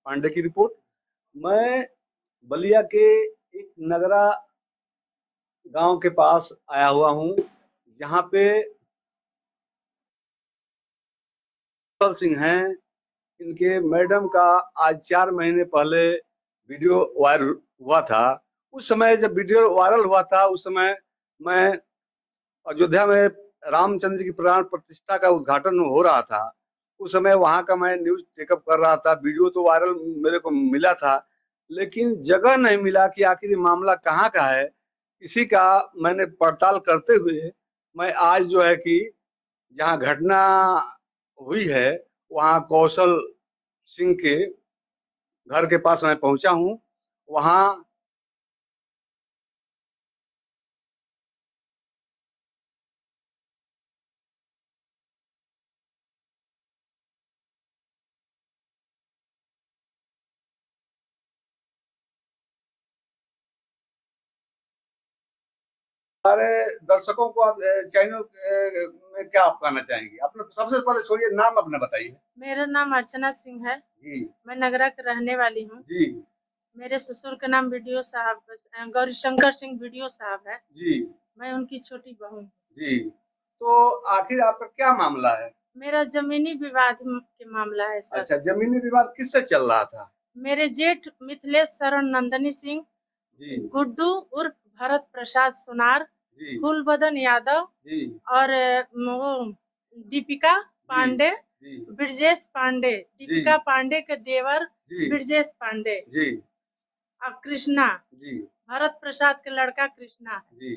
पांडे की रिपोर्ट। मैं बलिया के एक नगरा गांव के पास आया हुआ हूं, जहां पे कौशल सिंह हैं। इनके मैडम का आज 4 महीने पहले वीडियो वायरल हुआ था। उस समय जब वीडियो वायरल हुआ था, उस समय मैं अयोध्या में रामचंद्र की प्राण प्रतिष्ठा का उद्घाटन हो रहा था। उस समय वहां का मैं न्यूज चेकअप कर रहा था। वीडियो तो वायरल मेरे को मिला था, लेकिन जगह नहीं मिला कि आखिर ये मामला कहाँ का है। इसी का मैंने पड़ताल करते हुए मैं आज जो है कि जहाँ घटना हुई है, वहाँ कौशल सिंह के घर के पास मैं पहुंचा हूँ। वहाँ सारे दर्शकों को आप चैनल में क्या आप कहना चाहेंगे? अपना सबसे पहले छोड़िए, नाम अपना बताइए। मेरा नाम अर्चना सिंह है। जी मैं नगरा की रहने वाली हूँ। जी मेरे ससुर का नाम बीडीओ साहब गौरीशंकर सिंह बीडीओ साहब है। जी मैं उनकी छोटी बहू हूँ। जी। तो आखिर आपका क्या मामला है? मेरा जमीनी विवाद के मामला है सर। अच्छा, जमीनी विवाद किससे चल रहा था? मेरे जेठ मिथिलेश शरण नंदनी सिंह, जी गुड्डू उर्फ भरत प्रसाद सोनार, जी फूलबदन यादव जी और वो दीपिका जी पांडे, जी ब्रजेश पांडे, जी दीपिका पांडे के देवर जी ब्रजेश पांडे जी और कृष्णा, जी भरत प्रसाद के लड़का कृष्णा है। जी।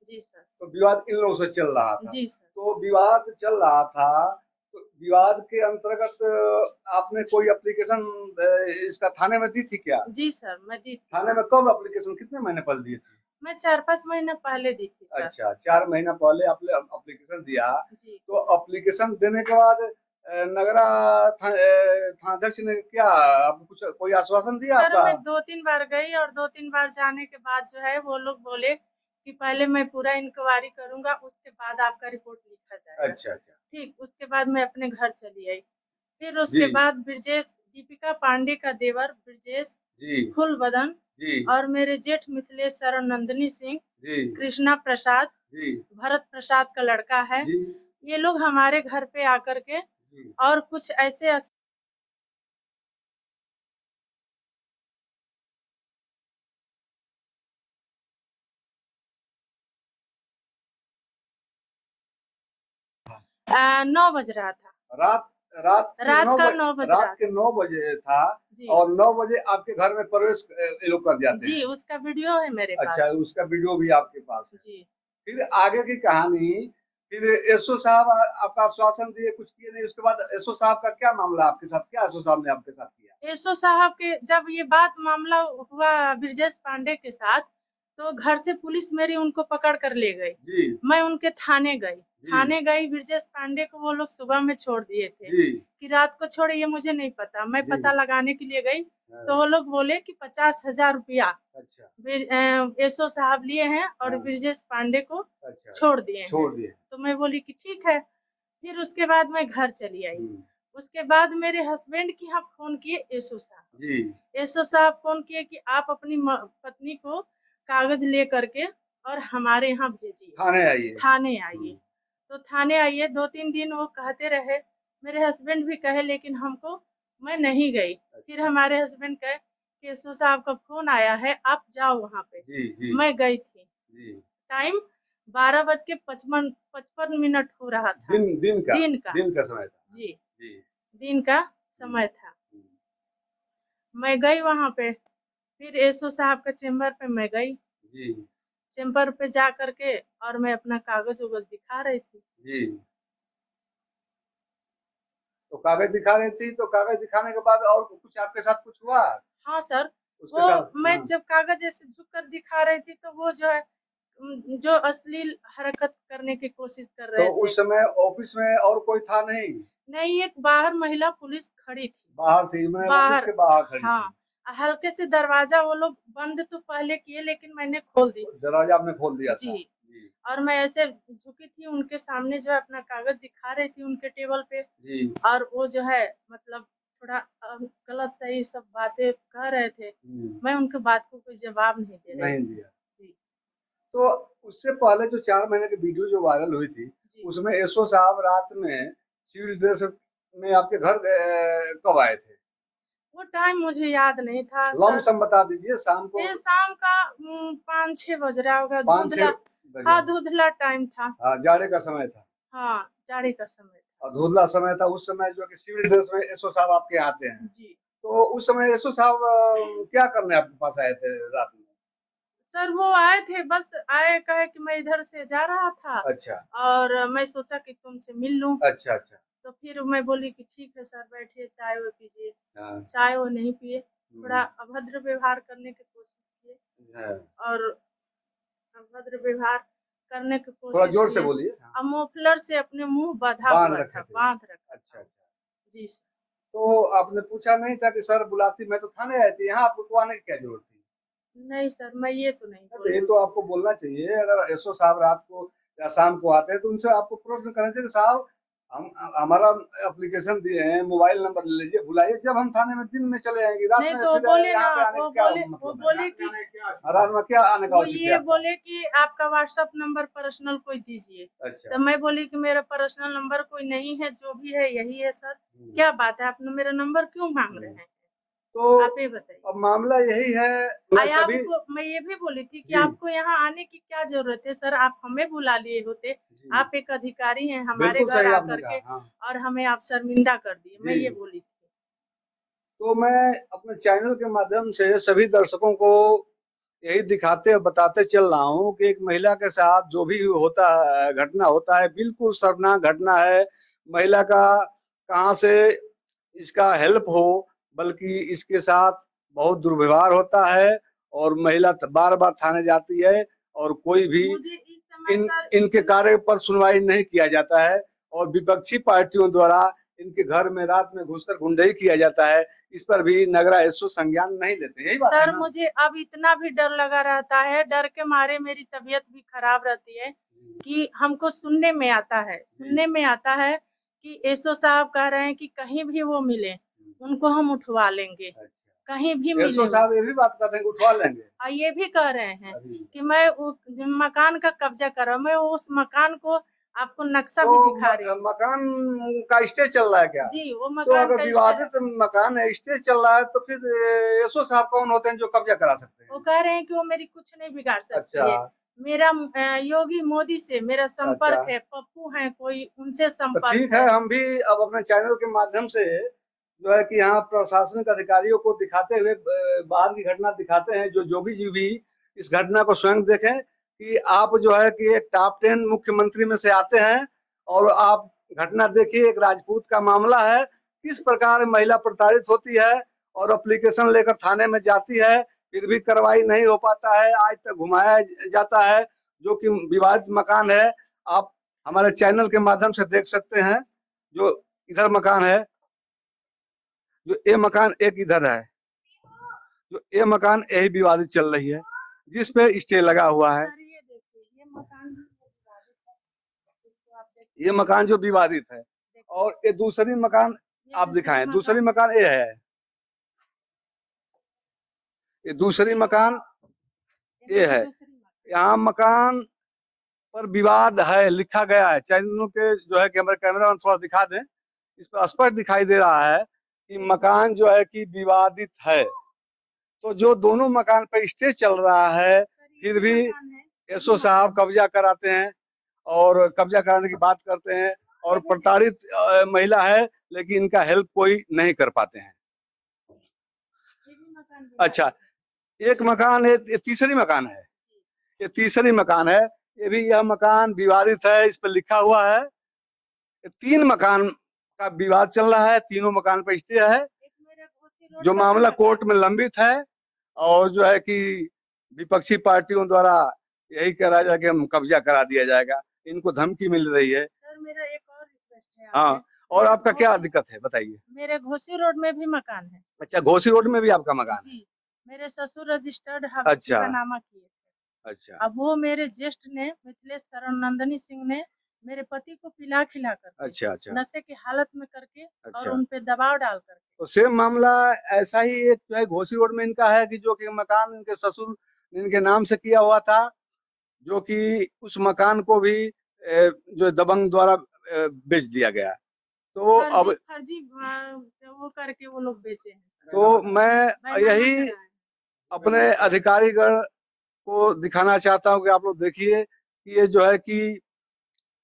जी सर। तो विवाद इन लोगों से चल रहा था। जी सर। तो विवाद चल रहा था, तो विवाद के अंतर्गत आपने कोई एप्लीकेशन इसका थाने में दी थी क्या? जी सर, मैं दी थी। थाने में कब एप्लीकेशन, कितने महीने पहले दिए थे? मैं 4-5 महीने पहले दी थी सर। अच्छा, 4 महीना पहले आपने एप्लीकेशन दिया। जी। तो एप्लीकेशन देने के बाद नगरा थानाध्यक्ष ने क्या आपको कुछ कोई आश्वासन दिया सर आपका? मैं 2-3 बार गई और 2-3 बार जाने के बाद जो है वो लोग बोले कि पहले मैं पूरा इंक्वायरी करूंगा, उसके बाद आपका रिपोर्ट लिखा जाएगा। अच्छा अच्छा। ठीक, उसके बाद मैं अपने घर चली आई। फिर जी उसके बाद ब्रजेश, दीपिका पांडे का देवर ब्रजेश, जी फूलबदन जी और मेरे जेठ मिथिलेश शरण नंदिनी सिंह, जी कृष्णा प्रसाद, जी भरत प्रसाद का लड़का है। जी ये लोग हमारे घर पे आकर के जी। और कुछ ऐसे अ, 9 बज रहा था। रात रात के रात 9 का बजे, 9 बज रात रहा के था। 9 बजे था। जी। और 9 बजे आपके घर में प्रवेश ये लोग कर जाते जी, हैं? उसका वीडियो है मेरे अच्छा, पास। उसका वीडियो भी आपके पास है। जी। फिर आगे की कहानी, फिर एसओ साहब आपका आश्वासन दिए, कुछ किए नहीं। उसके बाद एसओ साहब का क्या मामला आपके साथ, क्या एसओ साहब ने आपके साथ किया? एसओ साहब के जब ये बात मामला हुआ ब्रजेश पांडे के साथ, तो घर से पुलिस मेरी उनको पकड़ कर ले गई। जी मैं उनके थाने गई। जी थाने गई, ब्रजेश पांडे को वो लोग सुबह में छोड़ दिए थे जी कि रात को छोड़े, ये मुझे नहीं पता। मैं जी। पता लगाने के लिए गई, तो हाँ, वो लोग बोले कि 50,000 रुपया अच्छा एसओ साहब लिए हैं और हाँ, ब्रजेश पांडे को अच्छा छोड़ दिए हैं। छोड़ दिए। तो मैं बोली कि ठीक है। फिर उसके बाद मैं घर चली आई। हम्म, उसके बाद मेरे हस्बैंड के यहाँ फ़ोन किए एसओ साहब। जी एसओ साहब फ़ोन किए कि आप अपनी पत्नी को कागज़ ले करके और हमारे यहाँ भेजिए, थाने आइए। थाने आइए। तो थाने आइए, 2-3 दिन वो कहते रहे, मेरे हस्बैंड भी कहे, लेकिन मैं नहीं गई। फिर अच्छा हमारे हस्बैंड कहे कि एसओ साहब का फ़ोन आया है, आप जाओ वहाँ पे। जी जी मैं गई थी। जी। टाइम 12 बज के 55 मिनट हो रहा था। दिन का, दिन का। दिन का समय था। जी, जी। दिन का हम्म, समय था। हम्म, मैं गई वहाँ पे, फिर एसओ साहब के चेम्बर पे मैं गई। जी चेम्बर पे जा कर के और मैं अपना कागज़-वगज़ दिखा रही थी। जी। तो कागज दिखा रही थी, तो कागज दिखाने के बाद और कुछ आपके साथ कुछ हुआ हाँ सर, उसके वो साथ? मैं हाँ। जब कागज़ ऐसे झुक कर दिखा रही थी, तो वो जो है जो अश्लील हरकत करने की कोशिश कर तो रहे थे। उस समय ऑफिस में और कोई था नहीं? नहीं, एक बाहर महिला पुलिस खड़ी थी। बाहर थी, मैं ऑफिस बाहर। के बाहर खड़ी थी। हाँ, हल्के से दरवाज़ा वो लोग बंद तो पहले किए, लेकिन मैंने खोल दी। दरवाजा आपने खोल दिया था। जी। जी और मैं ऐसे झुकी थी उनके सामने, जो है अपना कागज़ दिखा रही थी उनके टेबल पे। जी और वो जो है मतलब थोड़ा गलत सही सब बातें कह रहे थे, मैं उनके बात को कोई जवाब नहीं दे रही नहीं थी। दिया। जी तो उससे पहले जो 4 महीने की वीडियो जो वायरल हुई थी, जी। उसमें एसओ साहब रात में सिविल ड्रेस में आपके घर कब आए थे? वो टाइम मुझे याद नहीं था सर। लमसम बता दीजिए शाम को ये शाम का 5-6 बज रहा होगा। 5-6 धुंधला, बजे। हाँ धुंधला टाइम था। हाँ, जाड़े का समय था हाँ जाड़े का समय था। और धुंधला समय था। उस समय जो है कि सिविल ड्रेस में एसओ साहब आपके यहाँ आते हैं। जी तो उस समय एसओ साहब क्या करने आपके पास आए थे रात में? सर वो आए थे, बस आए कहे कि मैं इधर से जा रहा था अच्छा, और मैं सोचा कि तुमसे मिल लूं। अच्छा, अच्छा। तो फिर मैं बोली कि ठीक है सर, बैठिए चाय वो पीजिए। हाँ, चाय वो नहीं पिए, थोड़ा हुँ, अभद्र व्यवहार करने की कोशिश किए हाँ। और अभद्र व्यवहार करने की थोड़ा कोशिश ज़ोर से किए बोलिए। हाँ, और मोफलर से अपने मुंह बंधा बाँध हुआ रखे था, थे। बांध रखा अच्छा, था। अच्छा। जी सर। तो आपने पूछा नहीं था कि सर बुलाती, मैं तो थाने आई थी, यहाँ आपको आने की क्या ज़रूरत थी? नहीं सर, मैं ये तो नहीं तो ये बोली तो उसको। आपको बोलना चाहिए। अगर एसओ साहब रात को या शाम को आते हैं तो उनसे आपको प्रश्न करना चाहिए, साहब हम हमारा एप्लीकेशन दिए हैं, मोबाइल नंबर ले लीजिए, बुलाइए। जब हम थाने में दिन में चले जाएंगे, रात नहीं में तो फिर बोले ना, यहाँ पे आने का क्या वो मतलब है? बोले कि रात में क्या आने का वो औचित्य है ये आपका? बोले कि आपका व्हाट्सएप नंबर पर्सनल कोई दीजिए। अच्छा। तो मैं बोली कि मेरा पर्सनल नंबर कोई नहीं है, जो भी है यही है सर। हम्म, क्या बात है, आपने मेरा नंबर क्यों मांग रहे हम्म। हैं? तो आप ये बताइए। अब मामला यही है। मैं सभी आपको मैं ये भी बोली थी कि जी आपको यहाँ आने की क्या जरूरत है सर, आप हमें बुला लिए होते। जी आप एक अधिकारी हैं, हमारे बिल्कुल घर सही आपने आकर कहा। के हाँ और हमें आप शर्मिंदा कर दिए, मैं ये जी। बोली थी। तो मैं अपने चैनल के माध्यम से सभी दर्शकों को यही दिखाते और बताते चल रहा हूँ कि एक महिला के साथ जो भी होता है, घटना होता है, बिल्कुल शर्मनाक घटना है। महिला का कहाँ से इसका हेल्प हो, बल्कि इसके साथ बहुत दुर्व्यवहार होता है और महिला बार बार थाने जाती है और कोई भी मुझे इस समय इन सर इनके इतना कार्य पर सुनवाई नहीं किया जाता है और विपक्षी पार्टियों द्वारा इनके घर में रात में घुसकर गुंडई किया जाता है। इस पर भी नगरा एसओ संज्ञान नहीं लेते। यही बात है सर ना? मुझे अब इतना भी डर लगा रहता है, डर के मारे मेरी तबीयत भी खराब रहती है कि हमको सुनने में आता है कि एसओ साहब कह रहे हैं कि कहीं भी वो मिले उनको हम उठवा लेंगे, अच्छा, कहीं भी एसओ मिले वो। साहब ये भी बात करते हैं कि उठवा लेंगे ये भी कह रहे हैं अभी। कि मैं जो मकान का कब्जा कर रहा हूँ, मैं उस मकान को आपको नक्शा तो भी दिखा रही हूँ। मकान का स्टे चल रहा है क्या? जी वो तो मकान अगर का विवादित मकान है, स्टे चल रहा है, तो फिर एसओ साहब कौन होते हैं जो कब्जा करा सकते वो हैं? कह रहे हैं कि वो मेरी कुछ नहीं बिगाड़ अच्छा, सकती है। मेरा योगी मोदी से मेरा अच्छा। संपर्क है, पप्पू हैं कोई, उनसे तो संपर्क ठीक है, है। हम भी अब अपने चैनल के माध्यम से जो है कि यहाँ प्रशासनिक अधिकारियों को दिखाते हुए बाहर की घटना दिखाते हैं, जो जोगी जी भी इस घटना को स्वयं देखें कि आप जो है कि एक टॉप 10 मुख्यमंत्री में से आते हैं और आप घटना देखिए, एक राजपूत का मामला है, किस प्रकार महिला प्रताड़ित होती है और एप्लीकेशन लेकर थाने में जाती है, फिर भी कार्रवाई नहीं हो पाता है, आज तक घुमाया जाता है, जो कि विवादित मकान है। आप हमारे चैनल के माध्यम से देख सकते हैं। जो इधर मकान है, जो ये मकान एक इधर है, जो ये मकान यही विवादित चल रही है, जिस पे स्टे लगा हुआ है। सर ये देखिए, ये मकान भी विवादित है, इसको आप देख ये सकते मकान जो विवादित है हैं। और ये दूसरी मकान ये आप दूसरी दिखाएं, दूसरी मकान, मकान ये है, ये दूसरी मकान ये है। दूसरी मकान। यहाँ मकान पर विवाद है लिखा गया है। चैनलों के जो है कि हमारे कैमरा में थोड़ा दिखा दें, इस पर स्पष्ट दिखाई दे रहा है कि मकान जो है कि विवादित है। तो जो दोनों मकान पर स्टे चल रहा है, फिर भी एसओ साहब कब्जा कराते हैं और कब्जा कराने की बात करते हैं और प्रताड़ित महिला है, लेकिन इनका हेल्प कोई नहीं कर पाते हैं। अच्छा, एक मकान है, ये तीसरी मकान है, ये तीसरी मकान है, ये भी यह मकान विवादित है, इस पर लिखा हुआ है। ये 3 मकान का विवाद चल रहा है, तीनों मकान पर स्टे है, जो मामला कोर्ट में लंबित है और जो है कि विपक्षी पार्टियों द्वारा यही करा जाए कि हम कब्जा करा दिया जाएगा। इनको धमकी मिल रही है। सर मेरा एक और रिक्वेस्ट है हाँ, आपसे। और आपका क्या दिक्कत है बताइए? मेरे घोसी रोड में भी मकान है। अच्छा, घोसी रोड में भी आपका मकान है? जी, मेरे ससुर रजिस्टर्ड अच्छा, हलफनामा किए थे। अच्छा। अब वो मेरे ज्येष्ठ ने, मिथिलेश शरण नंदनी सिंह ने मेरे पति को पिला खिला करके, अच्छा अच्छा नशे की हालत में करके और अच्छा। उन पे दबाव डाल करके। तो सेम मामला ऐसा ही एक जो है घोसी रोड में इनका है कि जो कि मकान इनके ससुर ने इनके नाम से किया हुआ था, जो कि उस मकान को भी जो दबंग द्वारा बेच दिया गया। तो अब फर्जी वो करके वो लोग बेचे हैं। तो मैं बैनामा यही कराए। अपने अधिकारीगण को दिखाना चाहता हूँ कि आप लोग देखिए कि ये जो है कि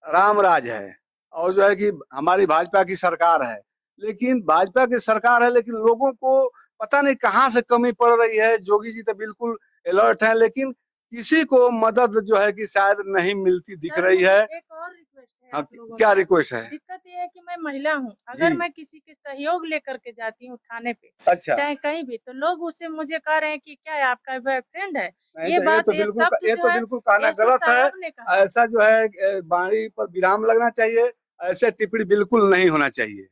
राम राज है और जो है कि हमारी भाजपा की सरकार है, लेकिन भाजपा की सरकार है लेकिन लोगों को पता नहीं कहाँ से कमी पड़ रही है। योगी जी तो बिल्कुल अलर्ट हैं, लेकिन किसी को मदद जो है कि शायद नहीं मिलती दिख सर रही मुझे है। एक और रिक्वेस्ट है हाँ, आप लोगों क्या से। रिक्वेस्ट है? दिक्कत ये है कि मैं महिला हूँ, जी। अगर मैं किसी के सहयोग लेकर के जाती हूँ थाने पे, अच्छा। चाहे कहीं भी, तो लोग उसे मुझे कह रहे हैं कि क्या है आपका बॉयफ्रेंड है। नहीं ये तो बात, ये शब्द ये जो तो है बिल्कुल कहना एसओ गलत है। साहब ने कहा। ऐसा जो है वाणी पर विराम लगना चाहिए। ऐसे टिप्पणी बिल्कुल नहीं होना चाहिए।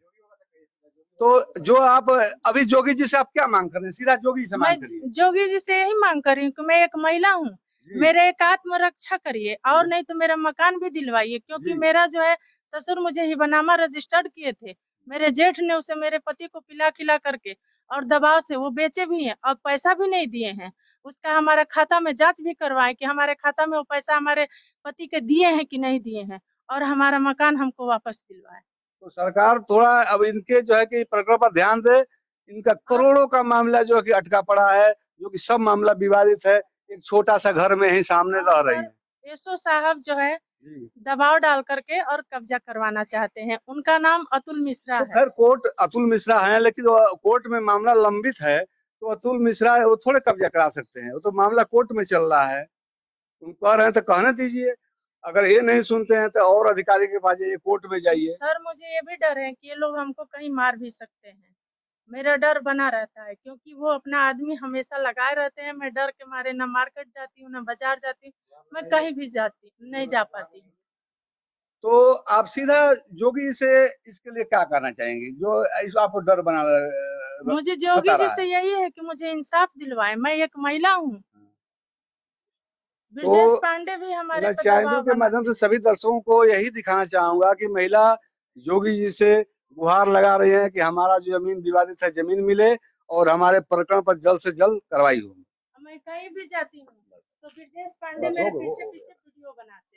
तो जो आप अभी जोगी जी से आप क्या मांग कर रहे हैं? सीधा जोगी से मैं मांग करिए। जोगी जी से यही मांग कर रही हूँ कि मैं एक महिला हूँ, जी मेरे एक आत्मरक्षा करिए और जी नहीं तो मेरा मकान भी दिलवाइए, क्योंकि जी मेरा जो है ससुर मुझे हिब्बनामा रजिस्टर्ड किए थे। मेरे जेठ ने उसे मेरे पति को पिला खिला करके और दबाव से वो बेचे भी हैं और पैसा भी नहीं दिए हैं। उसका हमारा खाता में जांच भी करवाए कि हमारे खाता में वो पैसा हमारे पति के दिए हैं कि नहीं दिए हैं, और हमारा मकान हमको वापस दिलवाए। तो सरकार थोड़ा अब इनके जो है कि प्रकरण पर ध्यान दे। इनका और करोड़ों का मामला जो है कि अटका पड़ा है, जो कि सब मामला विवादित है। एक छोटा सा घर में ही सामने रह रही सर है। एसओ साहब जो है जी। दबाव डाल करके और कब्जा करवाना चाहते हैं। उनका नाम अतुल मिश्रा तो है। खैर कोर्ट अतुल मिश्रा है, लेकिन वो कोर्ट में मामला लंबित है, तो अतुल मिश्रा वो थोड़े कब्जा करा सकते हैं। वो तो मामला कोर्ट में चल रहा है। तुम कह रहे हैं तो कहने दीजिए। अगर ये नहीं सुनते हैं तो और अधिकारी के पास जाइए, कोर्ट में जाइए। सर मुझे ये भी डर है कि ये लोग हमको कहीं मार भी सकते हैं। मेरा डर बना रहता है क्योंकि वो अपना आदमी हमेशा लगाए रहते हैं। मैं डर के मारे ना मार्केट जाती हूँ, ना बाजार जाती हूँ, मैं कहीं भी जाती नहीं जा पाती हूँ। तो आप सीधा जोगी से इसके लिए क्या कहना चाहेंगे, जो आपको डर मुझे जोगी सता जी रहा से है? यही है कि मुझे इंसाफ दिलवाए। मैं एक महिला हूँ। तो ब्रजेश पांडे भी हमारे मैं पर चैनल दबाव के माध्यम बनाते से हैं। सभी दर्शकों को यही दिखाना चाहूंगा कि महिला योगी जी से गुहार लगा रही है कि हमारा जो जमीन विवादित है, जमीन मिले और हमारे प्रकरण पर जल्द से जल्द कार्रवाई हो। मैं कहीं भी जाती हूँ तो ब्रजेश पांडे मेरे पीछे पीछे वीडियो बनाते हैं।